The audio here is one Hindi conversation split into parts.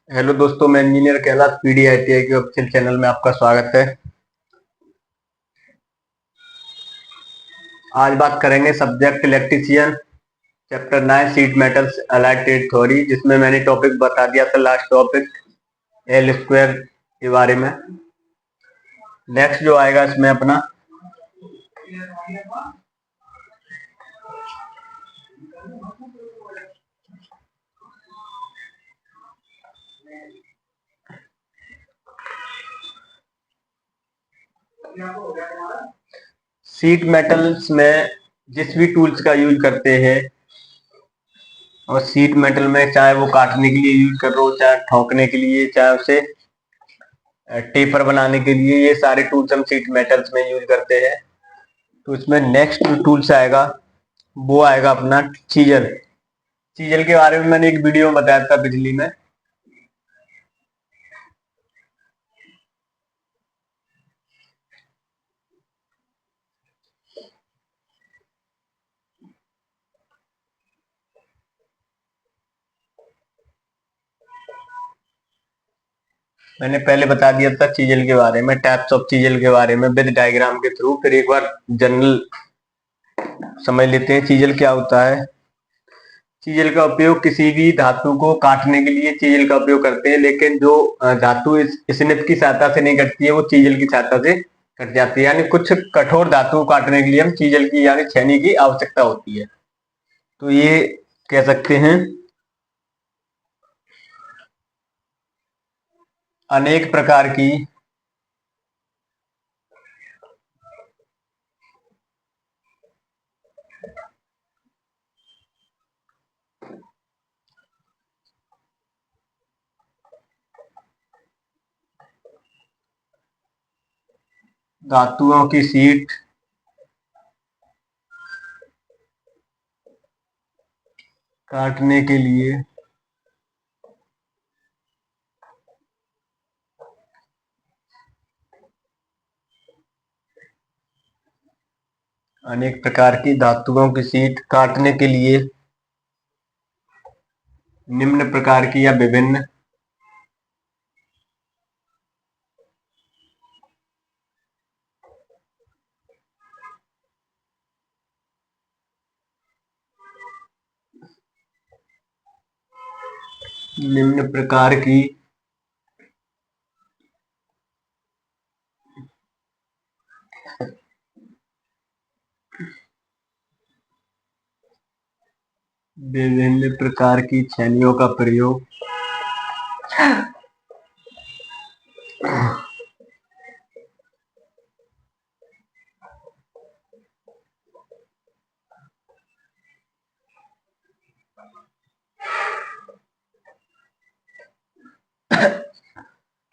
हेलो दोस्तों, मैं इंजीनियर कैलाश पीडीआईटीआई के ऑफिशियल चैनल में आपका स्वागत है। आज बात करेंगे subject electrician chapter 9 seat metals allied trade theory, जिसमें मैंने टॉपिक बता दिया था लास्ट टॉपिक एल स्क्वायर के बारे में। नेक्स्ट जो आएगा इसमें अपना सीट मेटल्स में जिस भी टूल्स का यूज करते हैं, और सीट मेटल में चाहे वो काटने के लिए यूज कर रहे हो, चाहे ठोकने के लिए, चाहे उसे टेपर बनाने के लिए, ये सारे टूल्स हम सीट मेटल्स में यूज करते हैं। तो इसमें नेक्स्ट जो टूल्स आएगा वो आएगा अपना चीजल। चीजल के बारे में मैंने एक वीडियो में बताया था पिछली में। मैंने पहले बता दिया था चीजल के बारे में, टाइप्स ऑफ चीजल के बारे में विद डायग्राम के थ्रू। फिर एक बार जनरल समझ लेते हैं चीजल क्या होता है। चीजल का उपयोग किसी भी धातु को काटने के लिए चीजल का उपयोग करते हैं, लेकिन जो धातु इस स्निप की सहायता से नहीं कटती है, वो चीजल की सहायता से कट जाती है। यानी कुछ कठोर धातु को काटने के लिए हम चीजल की यानी छेनी की आवश्यकता होती है। तो ये कह सकते हैं अनेक प्रकार की धातुओं की सीट काटने के लिए अनेक प्रकार की धातुओं की सीट काटने के लिए निम्न प्रकार की या विभिन्न निम्न प्रकार की विभिन्न प्रकार की छेनियों का प्रयोग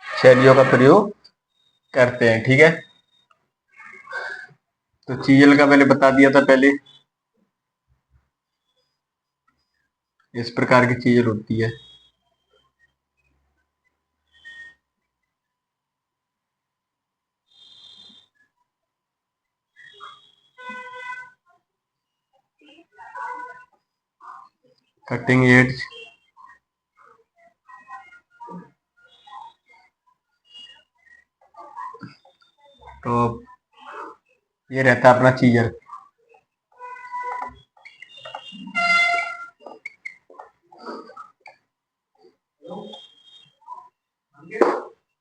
छेनियों का प्रयोग करते हैं। ठीक है, तो चीजल का मैंने बता दिया था पहले, इस प्रकार की चीजल होती है। कटिंग एड्स, तो ये रहता है अपना चीजल।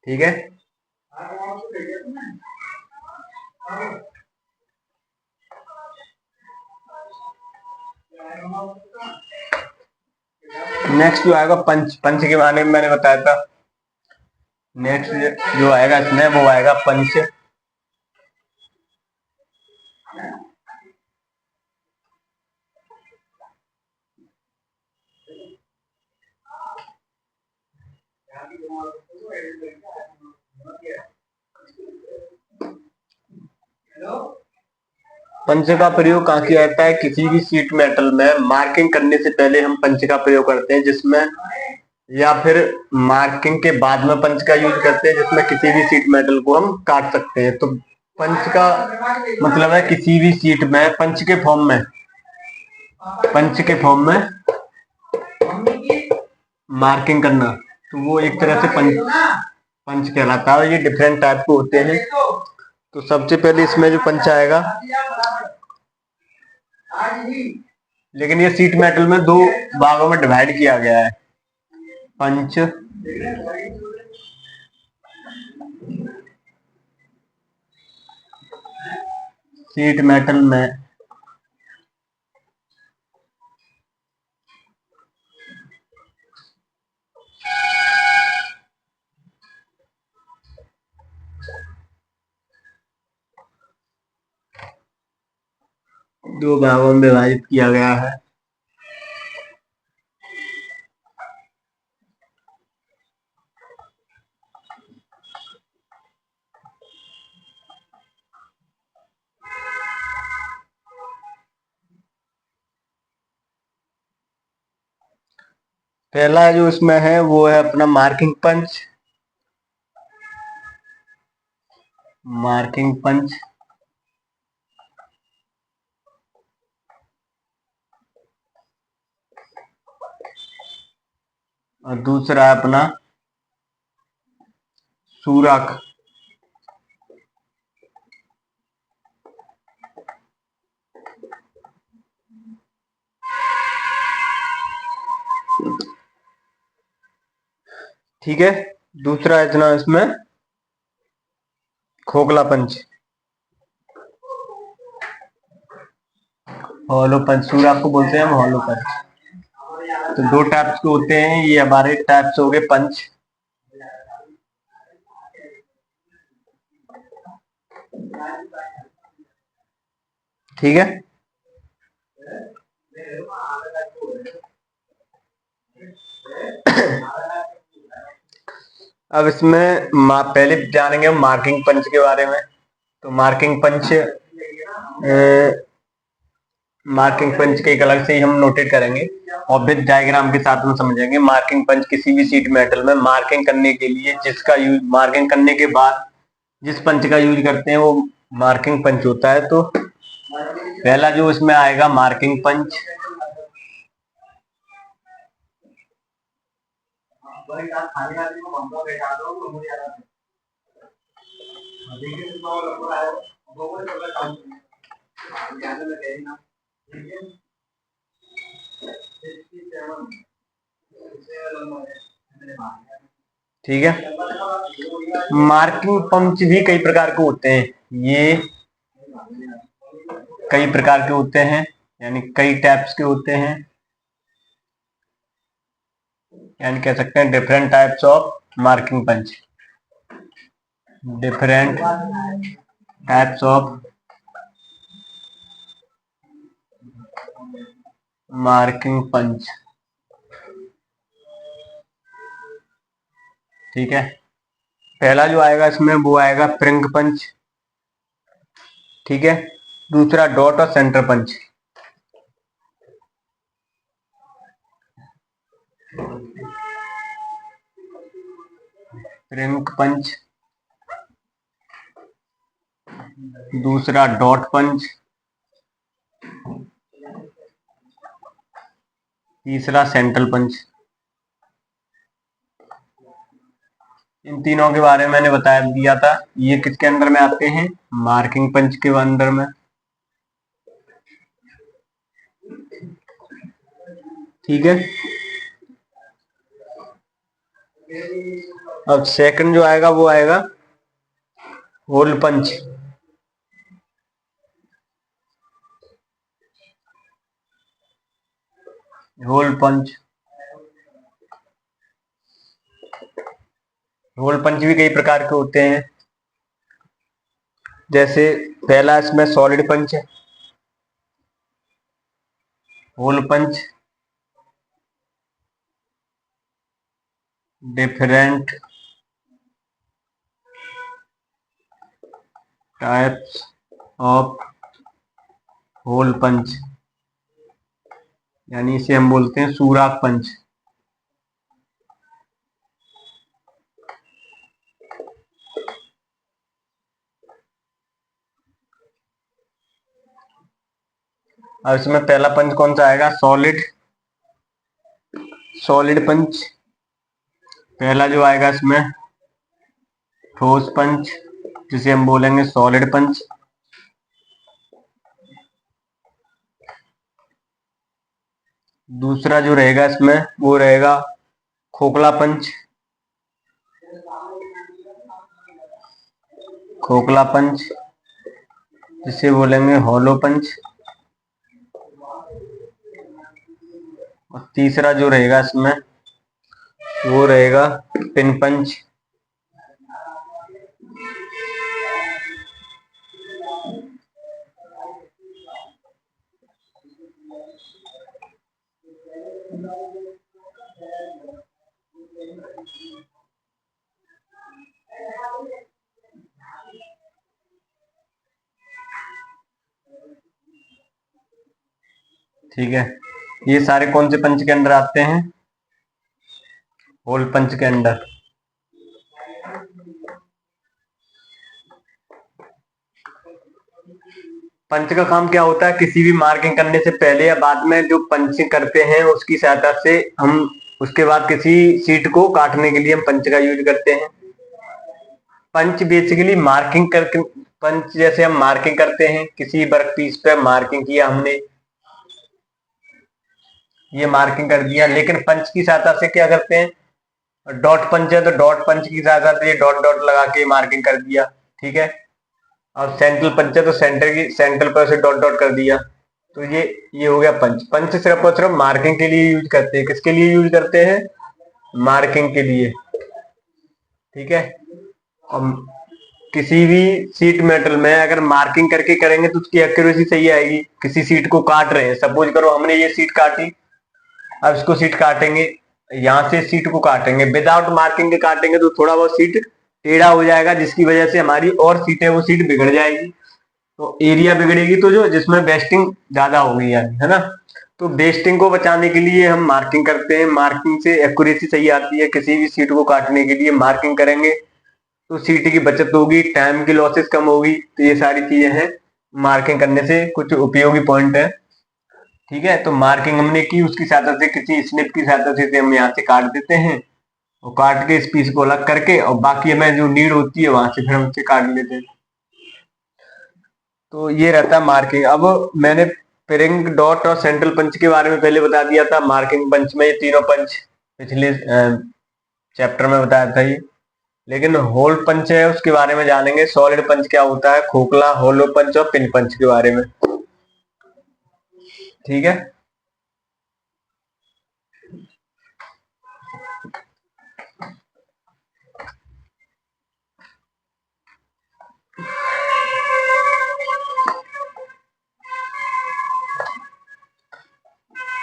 ठीक है, नेक्स्ट जो आएगा पंच। पंच के बारे में मैंने बताया था। नेक्स्ट जो आएगा इसमें वो आएगा पंच। पंच का प्रयोग कहाँ किया जाता है? किसी भी शीट मेटल में मार्किंग करने से पहले हम पंच का प्रयोग करते हैं, जिसमें या फिर मार्किंग के बाद में पंच का यूज करते हैं, जिसमें किसी भी शीट मेटल को हम काट सकते हैं। तो पंच का मतलब है किसी भी शीट में पंच के फॉर्म में मार्किंग करना। तो वो एक तरह से पंच पंच कहलाता है। ये डिफरेंट टाइप के होते हैं। तो सबसे पहले इसमें जो पंच आएगा, लेकिन ये सीट मेटल में दो भागों में डिवाइड किया गया है, पंच सीट मेटल में दो भागों में विभाजित किया गया है। पहला जो इसमें है वो है अपना मार्किंग पंच। मार्किंग पंच और दूसरा है अपना सुराख। ठीक है। दूसरा इतना इसमें खोखला पंच, हॉलो पंच, सुराख को बोलते हैं हम हॉलो पंच। तो दो टाइप्स के होते हैं, ये हमारे टाइप्स हो गए पंच। ठीक है। अब इसमें पहले जानेंगे हम मार्किंग पंच के बारे में। तो मार्किंग पंच के एक अलग से ही हम नोटेट करेंगे और विद डायग्राम के साथ में समझेंगे। मार्किंग पंच किसी भी सीट मेटल में मार्किंग करने के लिए जिसका यूज, मार्किंग करने के बाद जिस पंच का यूज करते हैं वो मार्किंग पंच होता है। तो पहला जो इसमें आएगा मार्किंग पंच, ठीक है। मार्किंग पंच भी कई प्रकार के होते हैं, ये कई प्रकार के होते हैं, यानी कई टाइप्स के होते हैं, यानी कह सकते हैं different types of marking punch. Different types of marking punch. ठीक है। पहला जो आएगा इसमें वो आएगा फ्रिंग पंच। ठीक है। दूसरा डॉट और सेंटर पंच। फ्रिंग पंच, दूसरा डॉट पंच, तीसरा सेंट्रल पंच। इन तीनों के बारे में मैंने बता दिया था। ये किसके अंदर में आते हैं? मार्किंग पंच के अंदर में। ठीक है। अब सेकंड जो आएगा वो आएगा hole punch. Hole punch, hole punch भी कई प्रकार के होते हैं। जैसे पहला इसमें सॉलिड पंच है, hole punch, different types of hole punch, यानी इसे हम बोलते हैं सुराख पंच। अब इसमें पहला पंच कौन सा आएगा? सॉलिड, सॉलिड पंच। पहला जो आएगा इसमें ठोस पंच, जिसे हम बोलेंगे सॉलिड पंच। दूसरा जो रहेगा इसमें वो रहेगा खोखला पंच। खोखला पंच जिसे बोलेंगे हॉलो पंच। और तीसरा जो रहेगा इसमें वो रहेगा पिन पंच। ठीक है, ये सारे कौन से पंच के अंदर आते हैं? होल पंच के अंदर। पंच का काम क्या होता है? किसी भी मार्किंग करने से पहले या बाद में जो पंचिंग करते हैं उसकी सहायता से हम उसके बाद किसी सीट को काटने के लिए हम पंच का यूज करते हैं। पंच बेसिकली मार्किंग करके, पंच जैसे हम मार्किंग करते हैं किसी वर्क पीस पे, मार्किंग किया हमने, ये मार्किंग कर दिया। लेकिन पंच की सहायता से क्या करते हैं? डॉट पंच है तो डॉट पंच की सहायता से डॉट डॉट लगा के मार्किंग कर दिया। ठीक है, और सेंट्रल पंच है तो सेंट्रल पर से डॉट डॉट कर दिया। तो ये हो गया पंच। पंच सिर्फ और सिर्फ मार्किंग के लिए यूज करते हैं। किसके लिए यूज करते हैं? मार्किंग के लिए। ठीक है, और किसी भी सीट मेटल में अगर मार्किंग करके करेंगे तो उसकी एक्यूरेसी सही आएगी। किसी सीट को काट रहे हैं, सपोज करो हमने ये सीट काटी, अब इसको सीट काटेंगे, यहाँ से सीट को काटेंगे विदाउट मार्किंग के काटेंगे तो थोड़ा बहुत सीट टेढ़ा हो जाएगा, जिसकी वजह से हमारी और सीट है वो सीट बिगड़ जाएगी। तो एरिया बिगड़ेगी तो जो जिसमें वेस्टिंग ज्यादा होगी यानी, है ना। तो वेस्टिंग को बचाने के लिए हम मार्किंग करते हैं। मार्किंग से एक्यूरेसी सही आती है। किसी भी सीट को काटने के लिए मार्किंग करेंगे तो सीट की बचत होगी, टाइम की लॉसेस कम होगी। तो ये सारी चीजें हैं मार्किंग करने से कुछ उपयोगी पॉइंट है। ठीक है, तो मार्किंग हमने की, उसकी सहायता से किसी स्निप की सहायता से हम यहाँ से काट देते हैं, और काट के इस पीस को अलग करके और बाकी हमें जो नीड होती है वहां से फिर हम उसे काट लेते हैं। तो ये रहता है मार्किंग। अब मैंने पिरिंग डॉट और सेंट्रल पंच के बारे में पहले बता दिया था। मार्किंग पंच में ये तीनों पंच पिछले चैप्टर में बताया था ये। लेकिन होल पंच है उसके बारे में जानेंगे। सॉलिड पंच क्या होता है, खोखला, होलो पंच और पिन पंच के बारे में। ठीक है,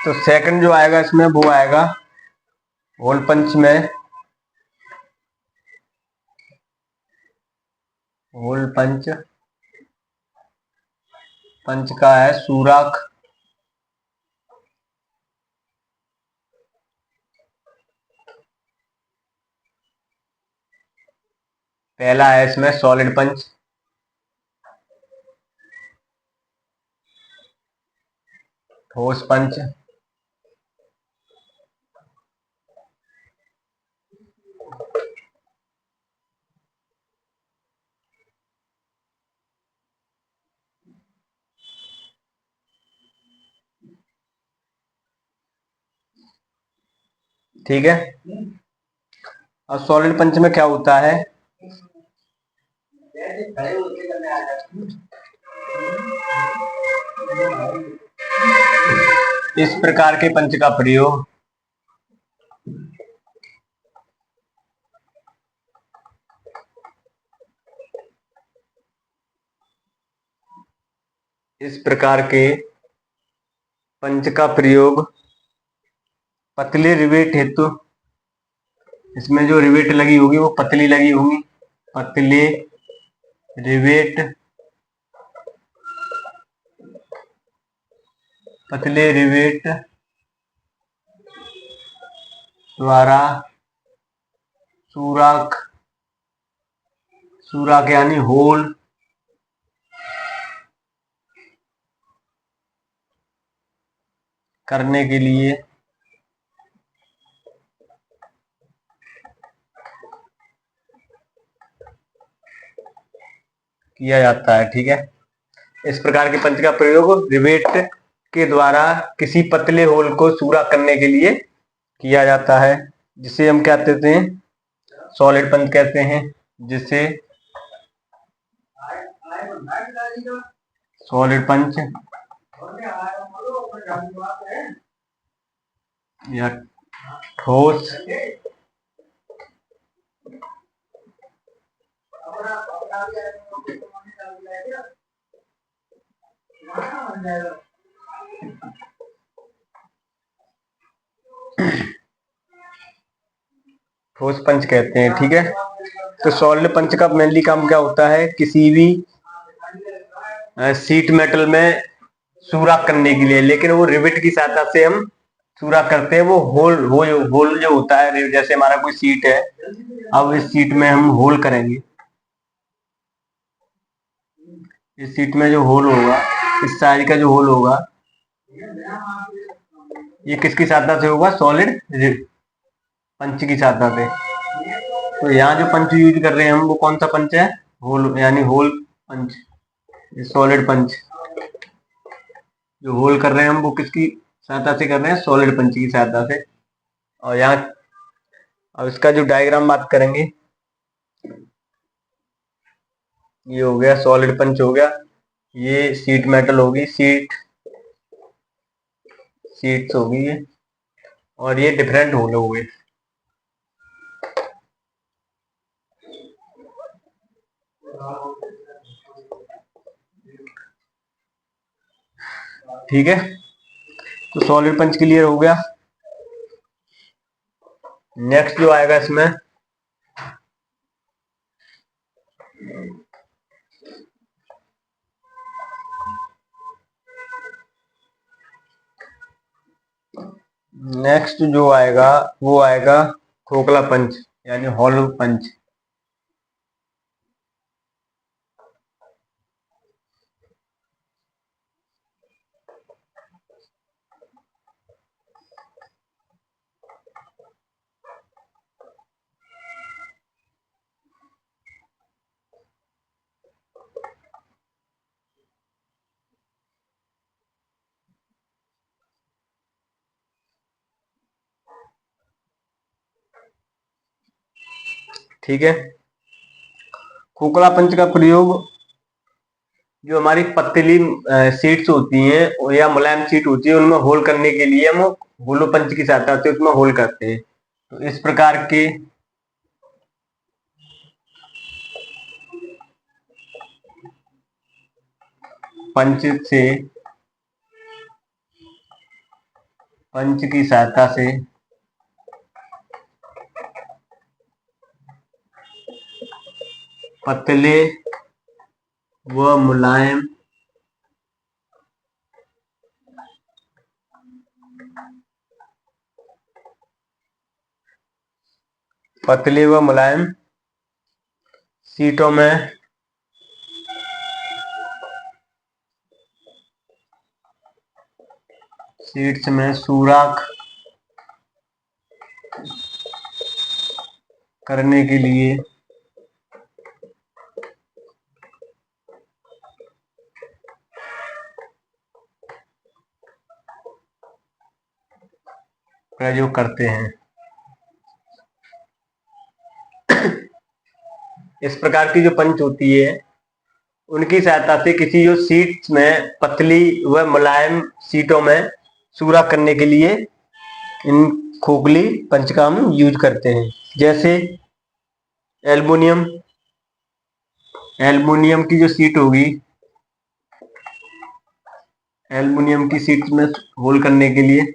तो सेकंड जो आएगा इसमें वो आएगा होल पंच में। होल पंच, पंच का है सुराख। पहला है इसमें सॉलिड पंच। ठोस पंच। ठीक है, और सॉलिड पंच में क्या होता है? इस प्रकार के पंच का प्रयोग इस प्रकार के पंच का प्रयोग पतले रिवेट हेतु, इसमें जो रिवेट लगी होगी वो पतली लगी होगी। पतले रिवेट, पतले रिवेट द्वारा सुराख, सुराख यानी होल करने के लिए किया जाता है। ठीक है, इस प्रकार के पंच का प्रयोग रिवेट के द्वारा किसी पतले होल को चूरा करने के लिए किया जाता है, जिसे हम क्या कहते हैं, सॉलिड पंच कहते हैं, जिसे सॉलिड पंच या ठोस ठोस पंच कहते हैं। ठीक है, तो सॉलिड पंच का मेनली काम क्या होता है, किसी भी शीट मेटल में सुराख करने के लिए, लेकिन वो रिवेट की सहायता से हम सुराख करते हैं। वो होल जो होता है, जैसे हमारा कोई सीट है, अब इस सीट में हम होल करेंगे, इस सीट में जो होल होगा, इस साइज का जो होल होगा, ये किसकी सहायता से होगा, सॉलिड पंच की सहायता से। तो यहाँ जो पंच यूज कर रहे हैं हम, वो कौन सा पंच है, होल यानी होल पंच, सॉलिड पंच। जो होल कर रहे हैं हम, वो किसकी सहायता से कर रहे हैं, सॉलिड पंच की सहायता से। और यहाँ अब इसका जो डायग्राम बात करेंगे, ये हो गया सॉलिड पंच हो गया, ये सीट मेटल होगी, सीट्स होगी ये, और ये डिफरेंट होल हो गए। ठीक है, तो सॉलिड पंच क्लियर हो गया। नेक्स्ट जो आएगा इसमें, नेक्स्ट जो आएगा वो आएगा खोखला पंच यानी हॉलो पंच। ठीक है, खोखला पंच का प्रयोग जो हमारी पतली सीट्स होती हैं या मुलायम सीट होती है, उनमें होल करने के लिए हम होलो पंच की सहायता से उसमें होल करते हैं। तो इस प्रकार के पंच से पंच की सहायता से पतले व मुलायम सीटों में सीट्स में सुराख करने के लिए प्रयोग करते हैं। इस प्रकार की जो पंच होती है, उनकी सहायता से किसी जो सीट्स में पतली व मुलायम सीटों में सुराख करने के लिए इन खोखली पंच का हम यूज करते हैं। जैसे एल्युमिनियम एल्युमिनियम की जो सीट होगी, एल्युमिनियम की सीट में होल करने के लिए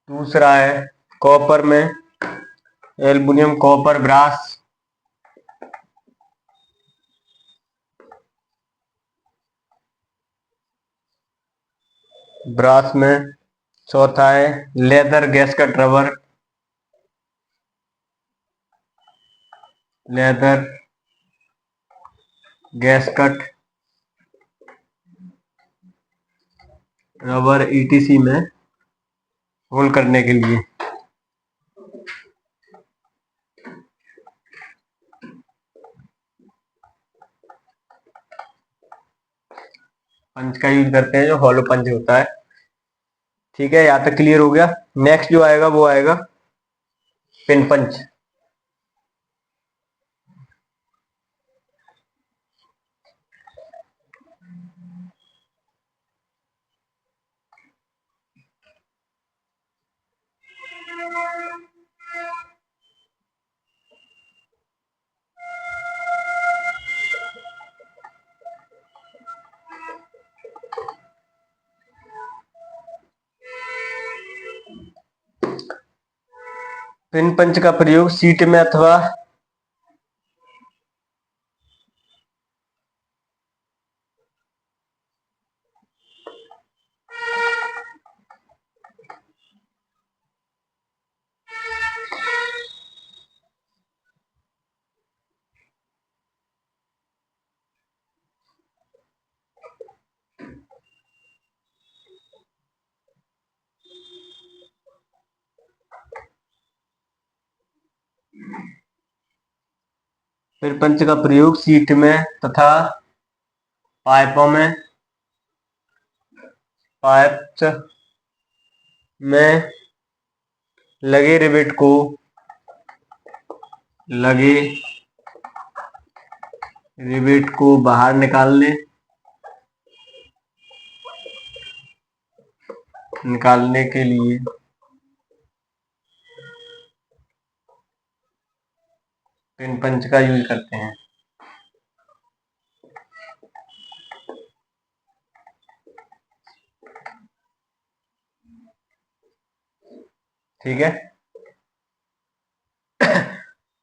दूसरा है कॉपर में एल्युमिनियम कॉपर ब्रास, ब्रास में। चौथा है leather gasket rubber, leather gasket, rubber, ETC में होल करने के लिए। पंच का यूज करते हैं जो हॉलो पंच होता है। ठीक है, यहाँ तक क्लियर हो गया। नेक्स्ट जो आएगा वो आएगा पिन पंच। पिन पंच का प्रयोग सीट में अथवा पिन पंच का प्रयोग सीट में तथा पाइपों में, पाइप्स में लगे रिवेट को बाहर निकालने के लिए पिन पंच का यूज करते हैं। ठीक है,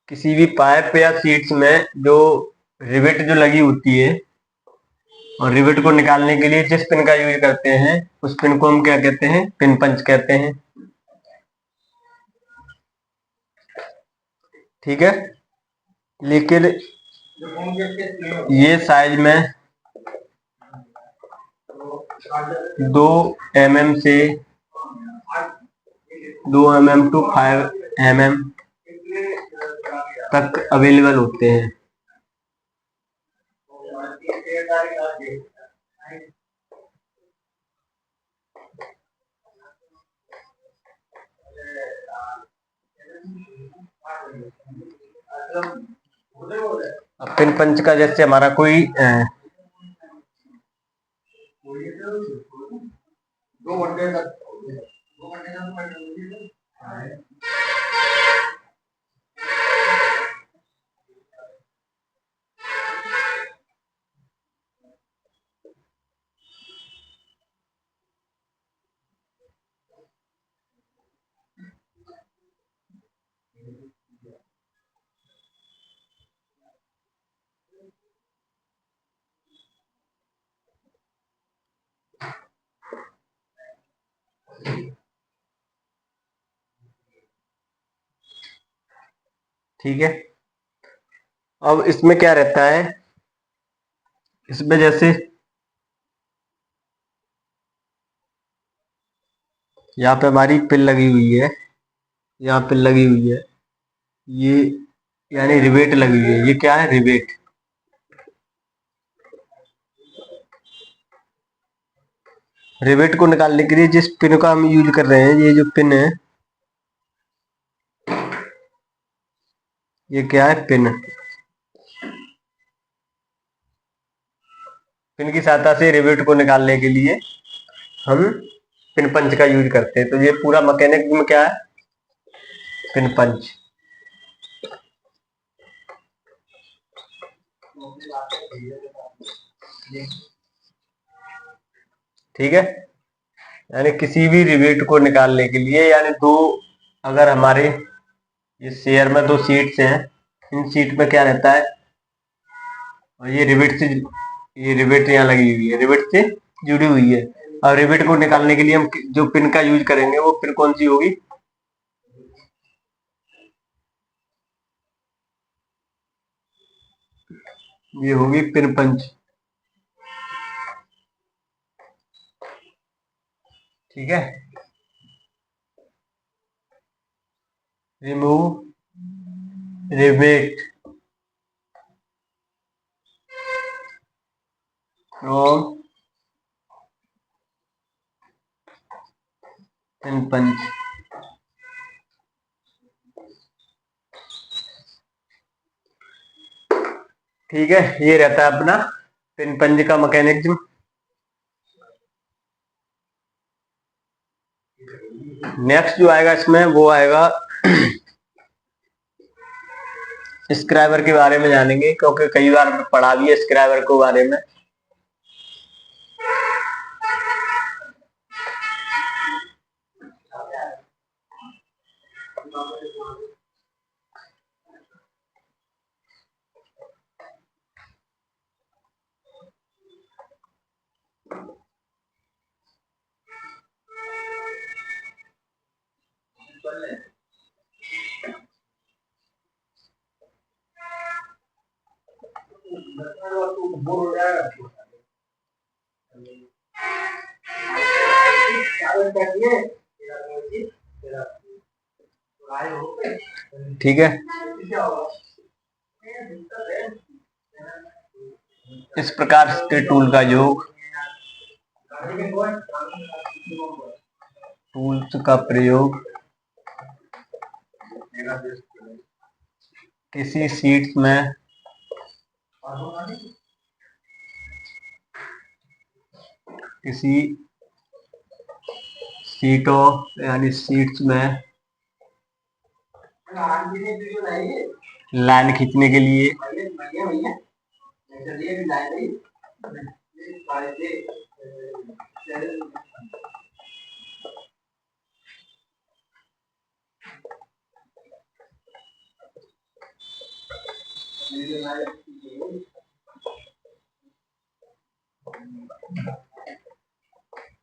किसी भी पाइप या सीट्स में जो रिवेट जो लगी होती है और रिवेट को निकालने के लिए जिस पिन का यूज करते हैं उस पिन को हम क्या कहते हैं? पिन पंच कहते हैं। ठीक है, लेकिन ये साइज में 2 mm से 2 mm टू 5 mm तक अवेलेबल होते हैं। अब पिन पंच का जैसे हमारा कोई ठीक है, अब इसमें क्या रहता है, इसमें जैसे यहाँ पे हमारी पिन लगी हुई है, यहाँ पिन लगी हुई है, ये यानी रिवेट लगी हुई है। ये क्या है? रिवेट। रिवेट को निकालने के लिए जिस पिन का हम यूज कर रहे हैं, ये जो पिन है, ये क्या है? पिन। पिन की सहायता से रिवेट को निकालने के लिए हम पिन पंच का यूज करते हैं। तो ये पूरा मैकेनिक में क्या है? पिन पंच। ठीक है, यानी किसी भी रिवेट को निकालने के लिए, यानी अगर हमारे ये शेयर में 2 सीट्स हैं, इन सीट में क्या रहता है, और ये रिवेट यहाँ लगी हुई है, रिवेट से जुड़ी हुई है। और रिवेट को निकालने के लिए हम जो पिन का यूज करेंगे वो पिन कौन सी होगी? ये होगी पिन पंच। ठीक है, रिमूव, रिवेट फ्रॉम पिन पंच। ठीक है, ये रहता है अपना पिन पंच का मैकेनिज्म। नेक्स्ट जो आएगा इसमें वो आएगा स्क्राइबर के बारे में जानेंगे, क्योंकि कई बार पढ़ा भी है स्क्राइबर के बारे में। ठीक है, इस प्रकार के टूल का योग, टूल्स का प्रयोग किसी शीट में किसी शीटों यानी शीट्स में लाइन खींचने के लिए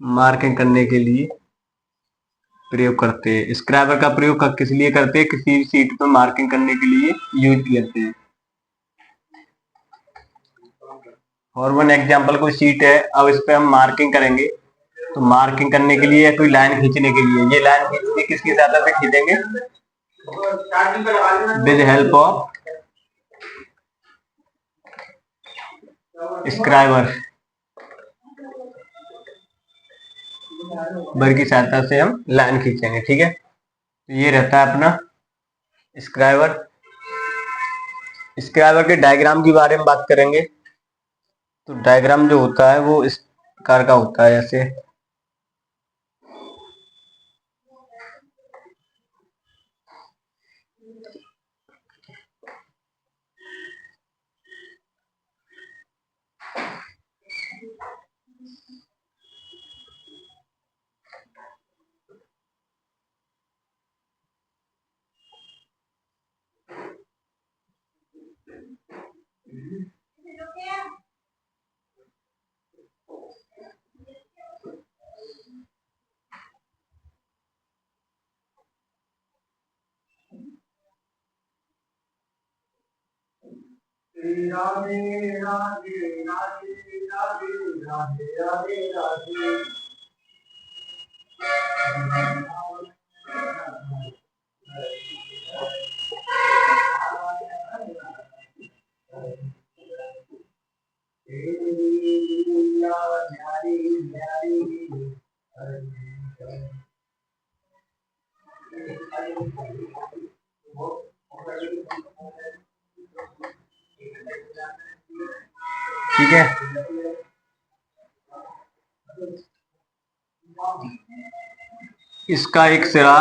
मार्किंग करने के लिए प्रयोग करते हैं। स्क्राइबर का प्रयोग किस लिए करते हैं? किसी शीट पर मार्किंग करने के लिए यूज करते हैं। और वन एग्जाम्पल कोई शीट है, अब इस पे हम मार्किंग करेंगे, तो मार्किंग करने के लिए कोई लाइन खींचने के लिए, ये लाइन खींचने किसकी सहायता से खींचेंगे? विद हेल्प ऑफ स्क्राइबर बर की सहायता से हम लाइन खींचेंगे। ठीक है, तो ये रहता है अपना स्क्राइबर। स्क्राइबर के डायग्राम के बारे में बात करेंगे। तो डायग्राम जो होता है वो इस प्रकार का होता है, ऐसे ठीक है। इसका एक सिरा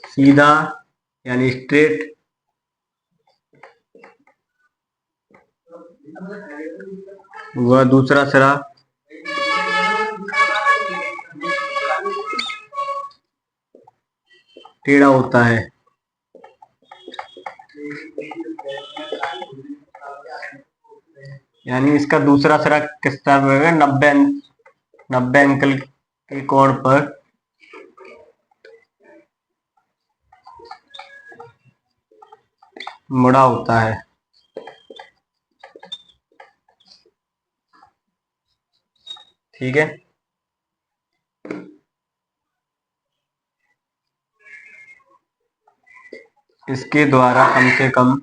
सीधा यानी स्ट्रेट, वह दूसरा सिरा टेढ़ा होता है। यानी इसका दूसरा सिरा किस तरह होगा? 90 अंकल के कोण पर मुड़ा होता है। ठीक है, इसके द्वारा कम से कम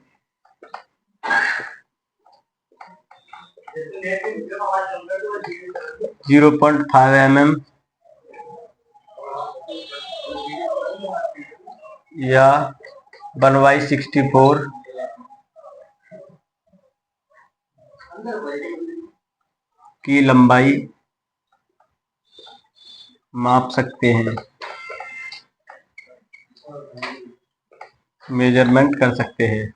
0.5 mm या 1/64 की लंबाई माप सकते हैं, मेजरमेंट कर सकते हैं,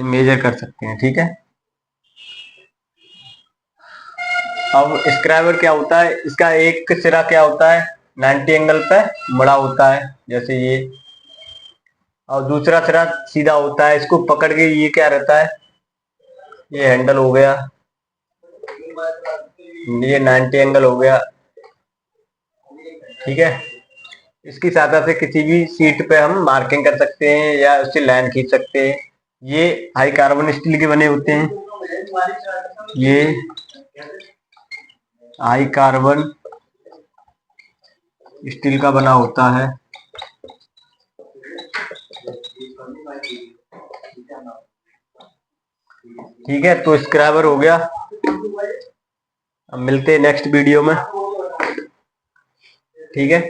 मेजर कर सकते हैं। ठीक है, अब स्क्राइबर क्या होता है, इसका एक सिरा क्या होता है 90 एंगल पे बड़ा होता है जैसे ये, और दूसरा सिरा सीधा होता है। इसको पकड़ के ये क्या रहता है, ये हैंडल हो गया, ये 90 एंगल हो गया। ठीक है, इसकी सहायता से किसी भी सीट पे हम मार्किंग कर सकते हैं या उससे लाइन खींच सकते हैं। ये हाई कार्बन स्टील के बने होते हैं, ये हाई कार्बन स्टील का बना होता है। ठीक है, तो स्क्राइबर हो गया। अब मिलते हैं नेक्स्ट वीडियो में। ठीक है।